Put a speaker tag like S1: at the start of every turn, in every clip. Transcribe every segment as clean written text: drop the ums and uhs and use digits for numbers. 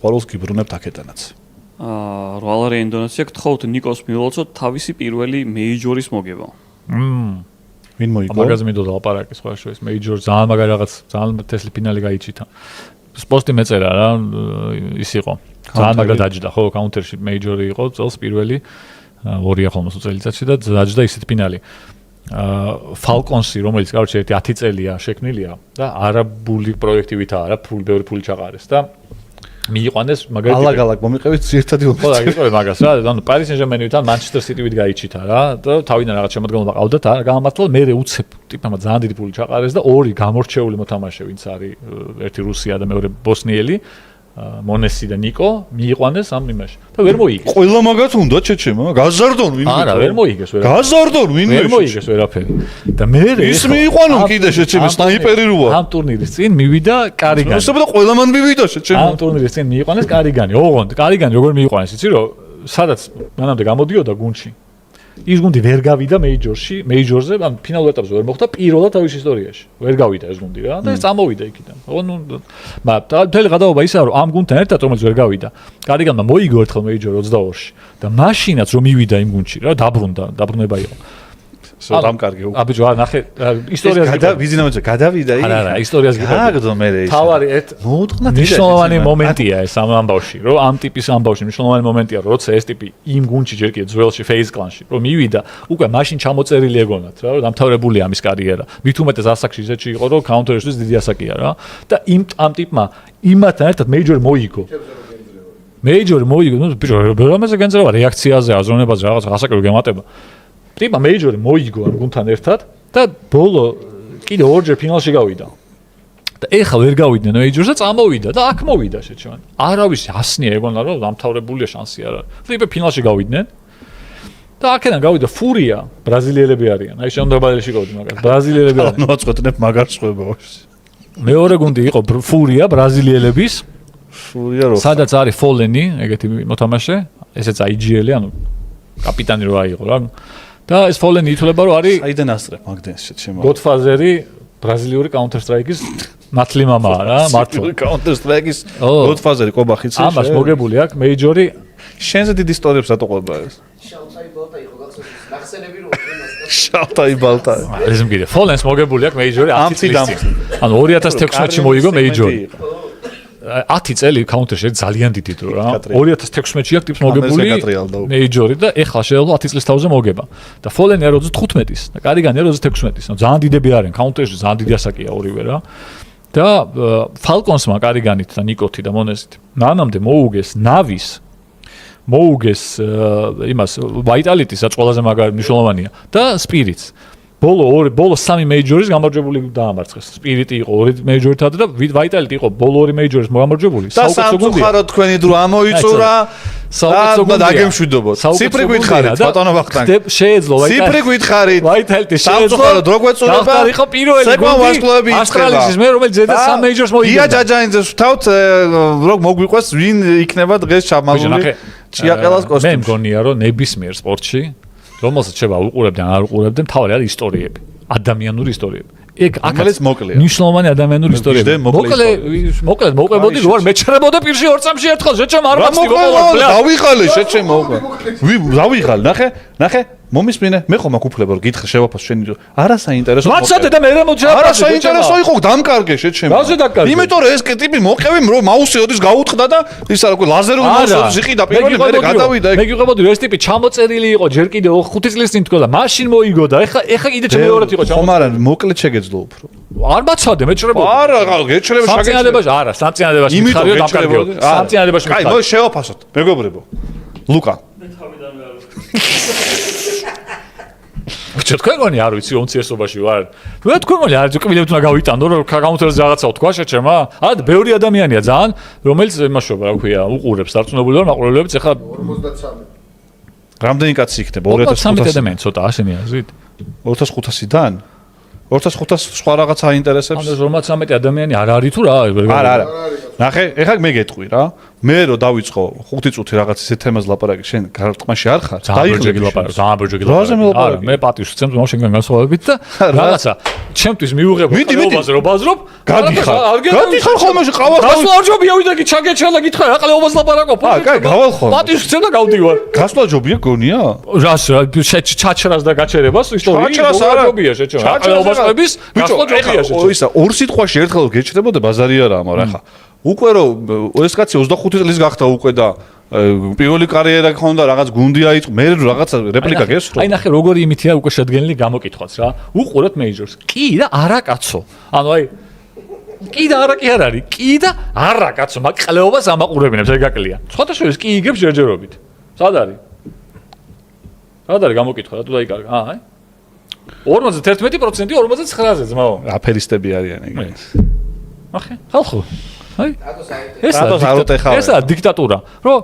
S1: ყოველს გიბრუნებთ აქედანაც.
S2: რვალარი ინდონეზია გთხოვთ ნიკოს მიულოცოთ თავისი პირველი მეიჯორის მოგება.
S1: ვინ მოიგო?
S3: მაგაზე მინდოდა ლაპარაკი სხვა შორის მეიჯორ ძალიან მაგარი რაღაც ძალიან თესლი ფინალი გაიჩითა. სპორტი მეწერა რა ის იყო. ძალიან მაგრად დაჯდა ხო კაუნტერში მეიჯორი იყო წელს პირველი 2 ხოლმე წელიწადში და დაჯდა ისეთ ფინალი. Falcons-ი რომელიც კაროჩე 10 წელია შექმნილია და არაბული პროექტივითაა რა ბევრი ფული ჩაყარეს და მიიყვანეს მაგალითად
S1: ალაგ-ალაგ მომიყევით ერთადი ოფიცი.
S3: ხო, გიყოლე მაგას რა, ანუ Paris Saint-Germain-თან Manchester City-ვით გაიჩითა რა და თავიდან რაღაც შემოდგომა ყავდათ გამართლა მე უცებ ტიპმა ძალიან დიდი ფული ჩაყარეს და ორი გამორჩეული მოთამაშე ვინც არის ერთი რუსია და მეორე ბოსნიელი მონესი და ნიკო მიიყვანეს ამ იმაში და ვერ მოიგეს.
S1: ყველა მაგათ უნდა ჩეჩემა, გაზარდონ ვინ
S3: არა, ვერ მოიგეს ვერ.
S1: გაზარდონ ვინ
S3: ვერ მოიგეს ვერაფერი. და მე
S1: ის მიიყვანონ კიდე შეჩემა სნაიპერი როა.
S3: ამ ტურნირის წინ მივიდა კარიგანი.
S1: ნუ და ყველა მან მივიდა შეჩემა.
S3: ამ ტურნირის წინ მიიყვანეს კარიგანი. ოღონდ კარიგანი როგორ მიიყვანეს, იცი რომ სადაც მანამდე გამოდიოდა გუნდში. ის გუნდი ვერ გავიდა მეიჯორზე, ან ფინალურ ეტაპზე ვერ მოხვდა პირველად თავის ისტორიაში. ვერ გავიდა ეს გუნდი რა და ეს წამოვიდა იქიდან. ხო ნუ მაგრამ მთელი გადაობა ისაა რომ ამ გუნდთან ერთად რომელიც ვერ გავიდა, კარიგანმა მოიგო ერთხელ მეიჯორი 22-ში და მაშინაც რომ მივიდა იმ გუნდში რა დაბრუნება იყო.
S1: სამ კარგი უკვე.
S3: აბიჯო არა ნახე ისტორიას
S1: ვიზინამოცა გადავიდა იქ.
S3: არა ისტორიას
S1: გააგდო მე ეს.
S3: თავარი ერთ
S1: მოუტყნა
S3: მნიშვნელოვანი მომენტია ეს ამ ამბავში რომ ამ ტიპის ამბავში მნიშვნელოვანი მომენტია რომ როცა ეს ტიპი იმ გუნდში ჯერ კიდევ ძველში FaZe კლანში რომ მივიდა უკვე მაშინ ჩამოწერილი ეგონათ რა რომ დამთავრებულია ამის კარიერა მით უმეტეს ასაკში ისეთში იყო რომ counter-ის დიდი ასაკია რა და ამ ტიპმა იმათთან ერთად მეიჯორი მოიგო მეიჯორი მოიგო ნუ ბიჭო რამაზე გენძრევა რეაქციაზე აზროვნებაზე რაღაც ასაკური გემატება ტიპა მეიჯორი მოიგო ამ გუნდთან ერთად და ბოლო კიდე ორჯერ ფინალში გავიდა. და ეხლა ვერ გავიდნენ მეიჯორზე წამოვიდა და აქ მოვიდა შეჩვენ. არავის ასნია ეგონა რომ დამთავრებულია შანსი არა. ტიპა ფინალში გავიდნენ. და აქედან გავიდა ფურია, ბრაზილიელები არიან. აი შემოდგომაში გავდი მაგას. ბრაზილიელები არიან.
S1: ნუ აწყვეტნებ მაგარ სხვებაში.
S3: მეორე გუნდი იყო ფურია, ბრაზილიელების.
S1: ფურია რო.
S3: სადაც არის ფოლენი, ეგეთი მოთამაშე, ესეც IGL-ი, ანუ კაპიტანი რო აიღო რა. და ეს ფოლენი ითვლება რომ არის
S1: საიდან ასწრებ მაგდენს შეჩემა.
S3: Godfather-ი ბრაზილიური Counter Strike-ის ნათლი მამაა რა, მართლა.
S1: Counter Strike-ის Godfather-ი კობახიც ეს.
S3: ამას მოგებული აქვს მეიჯორი.
S1: შენზე დიდი ისტორიებს ატოყობა ეს.
S4: შავთაიბალტა იყო გახსოვს ნახსენები რო
S1: შავთაიბალტა.
S3: ეს მგიდე ფოლენს მოგებული აქვს მეიჯორი 10 წლის. ანუ 2016-ში მოიგო მეიჯორი. 10 წელი Counter-ში ძალიან დიდი დრო რა. 2016-ში აქვს ტიპს მოგებული მეიჯორი და ეხლა შეიძლება 10 წლის თავზე მოგება. და ფოლენი 25-ის და კარიგანი 26-ის. ანუ ძალიან დიდები არიან Counter-ში, ძალიან დიდი ასაკია ორივე რა. და Falcons-მა კარიგანით და ნიკოთი და მონესით. მანამდე მოუგეს ნავის მოუგეს იმას Vitality-ს რაც ყველაზე მაგარი მნიშვნელოვანია და Spirits. ბოლო 3 მეიჯორის გამარჯვებული დაამარცხეს. Spirit იყო 2 მეიჯორითად და Vitality იყო ბოლო 2 მეიჯორის გამარჯვებული.
S1: სამწუხაროდ თქვენი დრო ამოიწურა. და აგემშვიდობოთ. ციფრი გითხარით, ბატონო ვახტანგი.
S3: შეეძლო
S1: ციფრი გითხარით.
S3: Vitality შეეძლო.
S1: სამწუხაროდ რო გვეწურება.
S3: იყო პირველი
S1: გუნდი.
S3: ავსტრალიის მე რომელიც ზედა 3 მეიჯორს მოიგო.
S1: ია ჯაჯაინძეს ვთავთ რო მოგვიყვეს ვინ იქნება დღეს ჩამალული. ჭიაყელას კოსტუმი.
S3: მე მგონია რომ ნებისმიერ სპორტში რომელსაც შევა უყურებდნენ არ უყურებდნენ თავი არის ისტორიები ადამიანური ისტორიები ეგ
S1: რომელიც მოკლეა
S3: მნიშვნელოვანი ადამიანური ისტორიები მოკლედ მოყვებოდი რო არ მეჩერებოდა პირში 2 წამში ერთხელ შეჩემ არ მახსოვს
S1: მოყვებოდი დავიღალე შეჩემ დავიღალე ნახე მომისმინე მე ხომ აქ უფლება რომ გითხრა შევაფას შენი არა საინტერესო
S3: მაცადე და მე რა მოჩერე
S1: არა საინტერესო იყო დამკარგე შეჩემ იმიტომ რომ ეს ტიპი მოყევი რომ მაუსი ოდის გაუტყდა და ის არა ლაზერული მაუსი იყიდა პირველი მე გადავიდა
S3: მე გიყვებოდი რომ ეს ტიპი ჩამოწერილი იყო ჯერ კიდე 5 წლის წინ თქო და მაშინ მოიგო და ეხა კიდე მეორად იყო
S1: ხომ არა მოკლედ შეგეძლო უფრო
S3: არ მაცადე მეჩერებოდი
S1: არა გეჩერება
S3: სამწინადებაში არა სამწინადებაში მიხარიო დამკარგეო სამწინადებაში
S1: აი მოი შევაფასოთ მეგობრებო ლუკა
S2: მე თავიდანვე არ
S3: ვიჩ თქვენ გონი არ ვიცი უმცირესობაში ვარ რა თქვენ გონი არ კბილებს უნდა გავიტანდო რომ Counter-ზე რაღაცაო თქვა შეჩემა არა ბევრი ადამიანია ძალიან რომელიც იმაშობა რა ქვია უყურებს დარწმუნებული ვარ მაყურებლებიც ეხლა
S1: 53 რამდენი კაცი იქნება
S3: 2500 ადამიანი ცოტა აშენი აზრით
S1: 2500-დან 2500 სხვა რაღაცა აინტერესებს
S3: ანუ 53 ადამიანი არ არის თუ რა
S1: არა ნახე, ეხლა მე გეტყვი რა. მე რო დავიწყო 5 წუთი რაღაც ისეთ თემას ლაპარაკი, შენ გარდყმაში არ ხარ?
S3: დაიხლებდი ლაპარაკი, ძალიან ბერჯეგი ლაპარაკი. არა, მე პატივს ვცემ მოშენგან გასავალებით და რაღაცა ჩემთვის მიუღებ ყალეობაზე რო ბაზრობ,
S1: გადიხარ ხოლმე ყავალ
S3: გასვლა არ ჯობია ვიდაგი ჩაგეჩელა გითხარ რა ყალეობას ლაპარაკობ.
S1: კაი, გავალ ხოლმე.
S3: პატივს ვცემ და გავდივარ.
S1: გასვლა ჯობია გონია?
S3: რას ჩაჩრას და გაჩერებას ისტორია ჯობია შეჩერა. ყალეობას ყების გასვლა ჯობია შეჩერა.
S1: ისა ორ სიტყვაში ერთხელ გეჩნდებოდა ბაზარი არა, მაგრამ ახლა უკვე რომ ეს კაცი 25 წლის გახდა უკვე და პირველი კარიერა ქონდა, რაღაც გუნდი აიწყო, მე რაღაცა რეპლიკა გესწრო.
S3: აი ნახე როგორი იმითია უკვე შედგენილი გამოკითხვაც რა. უყურეთ მეიჯორს. კი და არა კაცო. ანუ აი კი და არა კი არ არის. კი და არა კაცო, მაგ ყლეობას ამაყურებინებს ეგ გაკლია. სხვათა შორის კი იგებს ჯერჯერობით. სად არის? სად არის გამოკითხვა რა თუ დაიკარგა? აი 51% 59-ზე ძმაო.
S1: აფერისტები არიან ეგ.
S3: ნახე, ხალხო. აი
S1: ესა
S3: ესა დიქტატურა. რო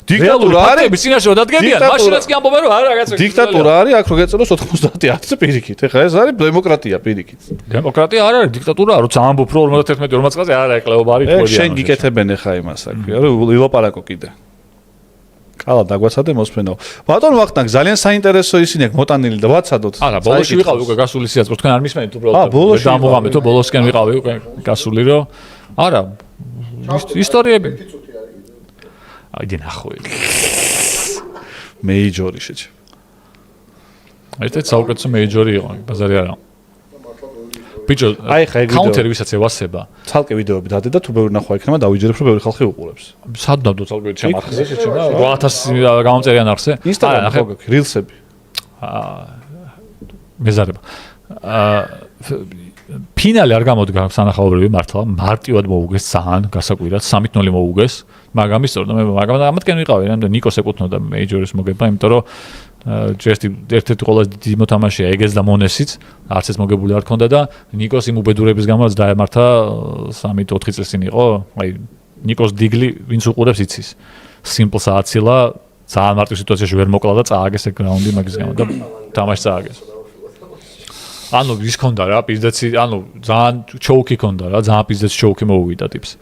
S1: დიქტატურა
S3: არის წინაშე დადგენიან, მაშინაც კი ამბობენ რომ არა კაცო.
S1: დიქტატურა არის, აქ რო გეწეროს 90% პირიქით. ეხლა ეს არის დემოკრატია პირიქით.
S3: დემოკრატია არ არის, დიქტატურაა, როცა ამბობ რომ 51-40 წელზე არა ეკლეობა არის თორია.
S1: შენ გიკეთებენ ეხლა იმას აქვია, რომ ილაპარაკო კიდე. კალა დაგვაცადე მოსმენო. ბატონ ვახტანგ ძალიან საინტერესო ისინი აქ მოტანილი და ვაცადოთ.
S3: არა, ბოლოში ვიყავი უკვე გასული სიაწყო, თქვენ არ მისმენთ უბრალოდ.
S1: ბოლოში
S3: დამოღამეთო, ბოლოსკენ ვიყავი უკვე გასული რომ არა ისტორიები. აი ნახო. მეიჯორი შეჭ. ერთ საუკეთესო მეიჯორი იყო, ბაზარი არა. ბიჭო,
S1: აი ხა ეგ
S3: კაუნტერი ვისაც ევასება.
S1: ცალკე ვიდეოები დადე და თუ ბევრი ნახვა იქნება დავიჯერებ რომ ბევრი ხალხი უყურებს.
S3: სად დავდო ცალკე შემახზე შეჭება 8000 გამომწერიან არხზე.
S1: ინსტაგრამი ნახე რილსები.
S3: მეზარება. ფინალი არ გამოდგა სანახაობრივი მართლა მარტივად მოუგეს ძალიან გასაკვირად 3-0 მოუგეს მაგრამ ისწორდა მე ამათკენ ვიყავი რა ნიკოს ეკუთვნოდა მეიჯორის მოგება იმიტომ რომ ერთ-ერთი ყველაზე დიდი მოთამაშეა ეგეს და მონესიც არც ეს მოგებული არ ქონდა და ნიკოს იმ უბედურების გამო რაც დაემართა 3-4 წელს წინ იყო აი ნიკოს დიგლი ვინც უყურებს იცის სიმპლს ააცილა ძალიან მარტივ სიტუაციაში ვერ მოკლა და წააგეს ეგ რაუნდი მაგის გამო და თამაში წააგეს ანუ ის ქონდა რა პიზდაცი ანუ ძალიან ჩოუკი ქონდა რა ძალიან პიზდაცი ჩოუკი მოუვიდა ტიპს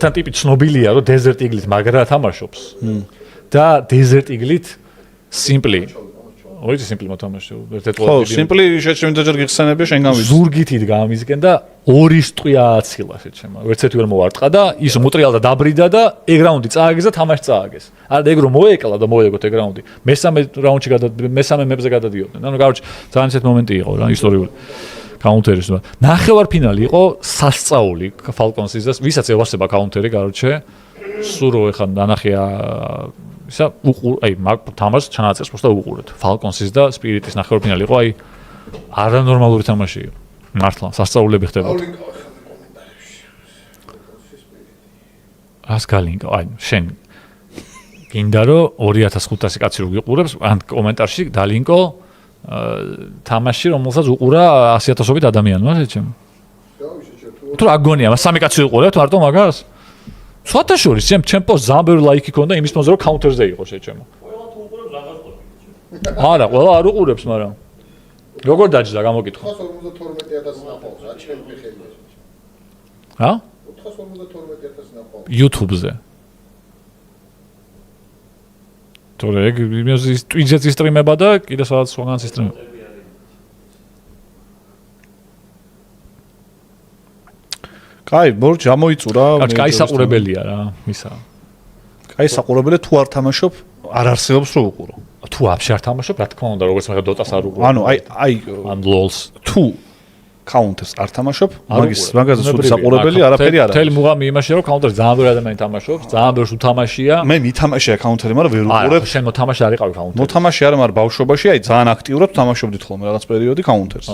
S3: თან ტიპი ცნობილია რომ დეზერტ იგლით მაგრა თამაშობს და დეზერტ იგლით სიმპლი ორი სიმპლი მოთამაშე ერთ-ერთი
S1: ხო სიმპლი შეჩემდა ჯერ გიხსენები შენ გამიძ
S3: ზურგით იდგა ამისკენ და ორი სტყვია აცილა შეჩემა ვერცერთი ვერ მოვარტყა და ის მოტრიალდა დაბრიდა და ეგ რაუნდი წააგეს და თამაში წააგეს არა ეგ რომ მოეკლა და მოეგოთ ეგ რაუნდი მესამე რაუნდში მესამე მეებზე გადადიოდნენ ანუ გავარჩ ძალიან ისეთ მომენტი იყო რა ისტორიული კაუნტერის ნახევარფინალი იყო სასწაული ფალკონსის და ვისაც ევასება კაუნტერი გავარჩე სურო ეხა ნანახია ისა აი მაგ თამაშს ჩანაწერს просто უყურეთ ფალკონსის და სპირიტის ნახევარფინალი იყო აი არანორმალური თამაში იყო მართლა სასწაულები ხდებოდა ას გალინკა აი შენ გინდა რომ 2500 კაცი რო გიყურებს ან კომენტარში დალინკო თამაში რომელსაც უყურა 100000-ობით ადამიანმა შეჩემ თუ რა გონია მას 3 კაცი უყურებთ მარტო მაგას სხვათა შორის ჩემ პოსტ ძალიან ბევრი ლაიქი ქონდა იმის მომზე რომ კაუნტერზე იყო შეჩემო ყველა თუ უყურებს რა გასყოლებს არა ყველა არ უყურებს მაგრამ როგორ დაჯდა გამოკითხვა
S4: 452,000 ნახავს რა ჩემ მიხელია
S3: რა
S4: 452,000 ნახავს
S3: YouTube-ზე თორე ეგ იმის Twitch-ზე ისტრიმება და კიდე სადაც სხვაგან ისტრიმება
S1: კაი, მორჩ ამოიწურა.
S3: კაი საყურებელია რა, ისა.
S1: კაი საყურებელია თუ არ თამაშობ, არ არსებობს რო უყურო.
S3: თუ აფშე არ თამაშობ, რა თქმა უნდა, როგორც მე დოტას არ უყურო.
S1: ანუ აი
S3: ან LOL-ს
S1: თუ Counter-ს არ თამაშობ, მაგაზე სულ საყურებელი არაფერი არ არის.
S3: თელი მუღამი იმაშია, რომ Counter-ს ძალიან ბევრი ადამიანი თამაშობს, ძალიან ბევრს უთამაშია.
S1: მე მითამაშია Counter-ი, მაგრამ ვერ უყურებ.
S3: შენ მოთამაშე არ იყავი Counter-ს.
S1: მოთამაშე არა, მაგრამ ბავშვობაში აი ძალიან აქტიურად თამაშობდით ხოლმე რაღაც პერიოდი Counter-ს.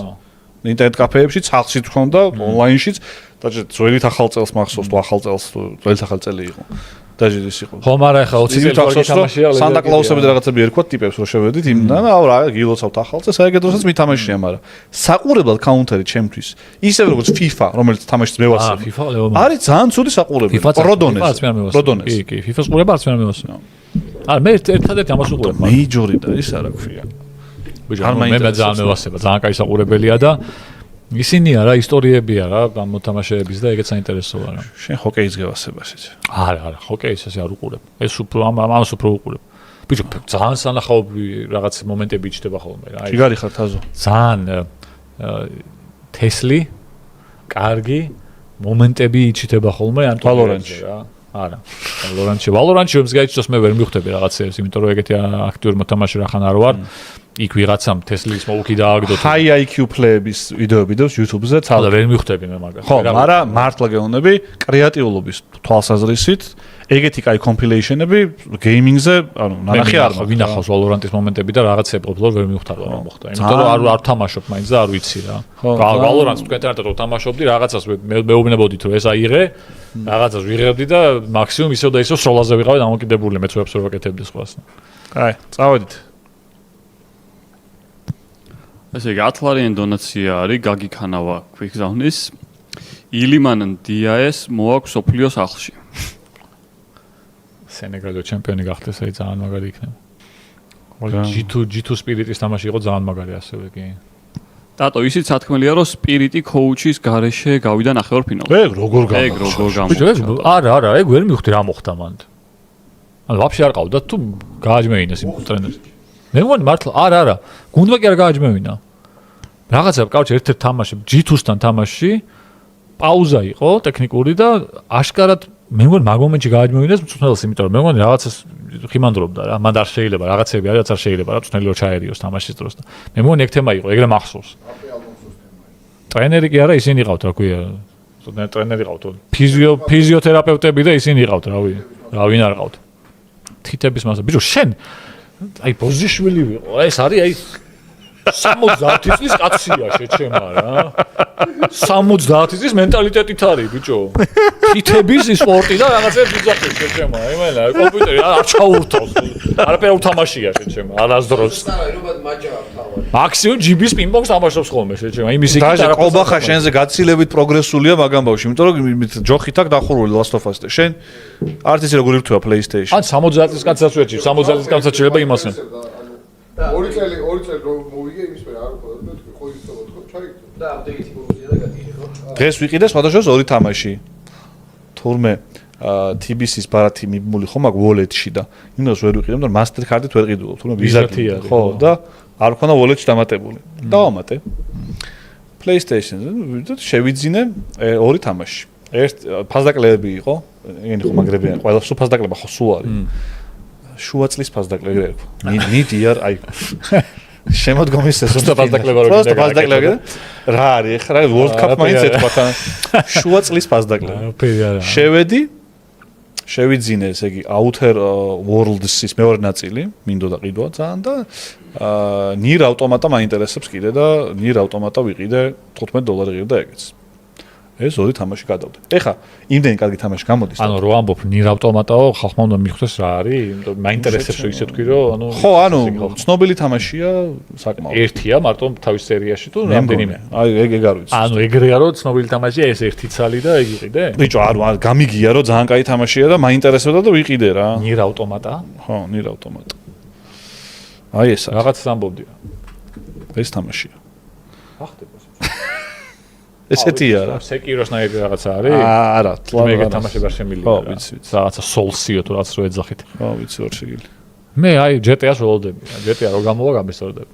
S1: ინტერნეტ კაფეებში, ცალში თქონდა, ონლაინშიც და ძველი ახალ წელს მახსოვს, თუ ახალ წელს, ძველი ახალ წელი იყო. დაჟე ის იყო.
S3: ხო, მაგრამ ახლა 20 წელი ვარ გითამაშია.
S1: სანტა კლაუსები და რაღაცები ერქვა ტიპებს რო შევედით იმდან, აუ რა, გილოცავთ ახალ წელს, აი ეგ დროსაც მითამაშია, მაგრამ საყურებლად Counter-ი ჩემთვის, ისევე როგორც FIFA, რომელიც თამაშიც მე ვასწრებ.
S3: FIFA ლეო.
S1: არის ძალიან ცუდი საყურებელი. პროდონეს.
S3: კი, კი, FIFA-ს ყურება არც მე არ მევასწრებ. არა, მე ერთადერთი ამას უყურებ.
S1: მეიჯორი და ის არა ქვია.
S3: ბიჭო, მე ძალიან მევასება, ძალიან კაი საყურებელია და ისინი არა ისტორიებია რა ამ მოთამაშეების და ეგეც საინტერესოა რა.
S1: შენ ჰოკეის გევასებაშიც.
S3: არა, ჰოკეის ასე არ უყურებ. ეს უფრო ამას უფრო უყურებ. ბიჭო, ძალიან სანახაობი რაღაც მომენტები იჭდება ხოლმე რა.
S1: კი გარიხარ თაზო.
S3: ძალიან თესლი, კარგი მომენტები იჭდება ხოლმე ან
S1: Valorant-ში
S3: რა. არა. Valorant-ში ომს გაიჭოს მე ვერ მივხვდები რაღაცებს, იმიტომ რომ ეგეთი აქტიური მოთამაშე რახან არ ვარ. იქ ვიღაცამ თესლის მოუქი დააგდო.
S1: High IQ პლეების ვიდეოები დავს YouTube-ზე,
S3: და ვერ მივხვდები მე მაგას.
S1: ხო, მაგრამ მართლა გეუბნები, კრეატიულობის თვალსაზრისით, ეგეთი კაი compilation-ები gaming-ზე, ანუ ნანახი არ მაქვს.
S3: ვინახავს Valorant-ის მომენტები და რაღაცები ყოფილად ვერ მივხვდარ რა მოხდა. იმიტომ რომ არ თამაშობ მაინც და არ ვიცი რა. Valorant-ს თქვენთან ერთად რომ თამაშობდი, რაღაცას მეუბნებოდით რომ ეს აიღე, რაღაცას ვიღებდი და მაქსიმუმ ისევ და ისევ სროლაზე ვიყავი დამოკიდებული, მეც ვებს ვერ ვაკეთებდი სხვას.
S1: კაი, წავედით.
S2: ესე იგი 10 ლარიანი დონაცია არის გაგი ქანავა quickzone-ის ილიმან დიაეს მოაქვს სოფლიოს სახლში.
S3: სენეგალის ჩემპიონი გახდეს, აი ძალიან მაგარი იქნება. G2 Spirit-ის თამაში იყო ძალიან მაგარი ასევე კი.
S2: დატო ისიც სათქმელია რომ Spirit-ი coach-ის გარეშე გავიდა ნახევარფინალში.
S1: ეგ როგორ
S2: გამოჩნდა?
S3: არა, ეგ ვერ მივხვდი რა მოხდა მანდ. ანუ ვაფშე არ ყავდა თუ გააჯმევინეს იმ ტრენერს. მე მგონი მართლა არა, გუნდმა კი არ გააჯმევინა. რაღაცა კავშირი ერთ-ერთ თამაში G2-სთან თამაში პაუზა იყო ტექნიკური და აშკარად მე მგონი მაგ მომენტში გააჯმევინეს მწვრთნელს, იმიტომ რომ მე მგონი რაღაცას ხიმანდრობდა რა, მან არ შეიძლება რაღაცები არის, რაც არ შეიძლება რა მწვრთნელი რო ჩაერიოს თამაშის დროს და მე მგონი ეგ თემა იყო, ეგრე მახსოვს. ტრენერი კი არა, ისინი იყავთ რა ქვია. ტრენერი იყავთ, ფიზიოთერაპევტები და ისინი იყავთ, რა ვინ არ ყავთ. თითების მასა. ბიჭო, შენ აი პოზიშვილი ვიყო. ეს არის აი 70 წლის კაცია შეჩემა რა. 70 წლის მენტალიტეტით არის ბიჭო. თითების სპორტი და რაღაცებს იძახის შეჩემა. იმენა კომპიუტერი არ ჩაურთავს. არაფერი უთამაშია შეჩემა. არასდროს. მაქსიმუმ ჯიბის პინგ-პონგს თამაშობს ხოლმე შეჩემა. იმის იქით
S1: არა ყობახა შენზე გაცილებით პროგრესულია მაგამ ბავშვი, იმიტომ რომ ჯოხით აქ დახურული Last of Us-ზე. შენ არც ისე როგორ ირთვია PlayStation.
S3: ან 70 წლის კაცსაც ვეჭი, 70 წლის კაცსაც შეიძლება იმასე.
S4: ორი წელი რომ მოვიგე იმის მე არ უყურებ და თქვი ხო ისწავლო თქო ჩაიგდო და აპდეიტი პროგრესია და გადიე ხო
S1: დღეს ვიყიდე სხვადასხვა ორი თამაში თურმე TBC-ის ბარათი მიბმული ხომ აქ wallet-ში და იმას ვერ ვიყიდე მაგრამ Mastercard-ით ვერ ყიდულობ თურმე Visa-ით ხო და არ მქონა wallet-ში დამატებული დავამატე PlayStation-ზე შევიძინე ორი თამაში ერთ ფასდაკლები იყო ეგენი ხო მაგრებიან ყველა სულ ფასდაკლება ხო სულ არის შუა წლის ფასდაკლები ერქვა. ნიდიარ აი შემოდგომის სეზონი
S3: ფასდაკლება
S1: ფასდაკლები რა არის ეხლა World Cup მაინც ეთქვა თან შუა წლის ფასდაკლები. შევიძინე ესე იგი Outer Worlds-ის მეორე ნაწილი, მინდოდა ყიდვა ძალიან და Nier Automata მაინტერესებს კიდე და Nier Automata ვიყიდე $15 ღირდა ეგეც. ეს ორი თამაში გადავდა. ეხა იმდენი კარგი თამაში გამოდის.
S3: ანუ რო ამბობ Nier Automata-ო ხალხმა უნდა მიხვდეს რა არის, იმიტომ რომ მაინტერესებს რომ ისე თქვი რომ ანუ
S1: ხო, ანუ ცნობილი თამაშია საკმაოდ.
S3: ერთია მარტო თავის სერიაში თუ რამდენიმე.
S1: აი ეგ არ ვიცი.
S3: ანუ ეგრეა რომ ცნობილი თამაშია ეს ერთი ცალი და ეგ იყიდე?
S1: ბიჭო, არ გამიგია რომ ძალიან კაი თამაშია და მაინტერესებდა და ვიყიდე რა.
S3: Nier Automata?
S1: ხო, Nier Automata. აი ეს
S3: რაღაც ამბობდი რა.
S1: ეს თამაშია.
S3: ახტება
S1: ესეთია რა.
S3: Sekiro-სნაირი რაღაცა არის?
S1: არა,
S3: მე ეგ თამაშება შემილია.
S1: ხო, ვიცი.
S3: რაღაცა Soul-სიო თუ რაღაც რო ეძახით.
S1: ხო, ვიცი, ვერ შეგილი.
S3: მე აი GTA-ს ველოდები. GTA რო გამოვა გამესწორდება.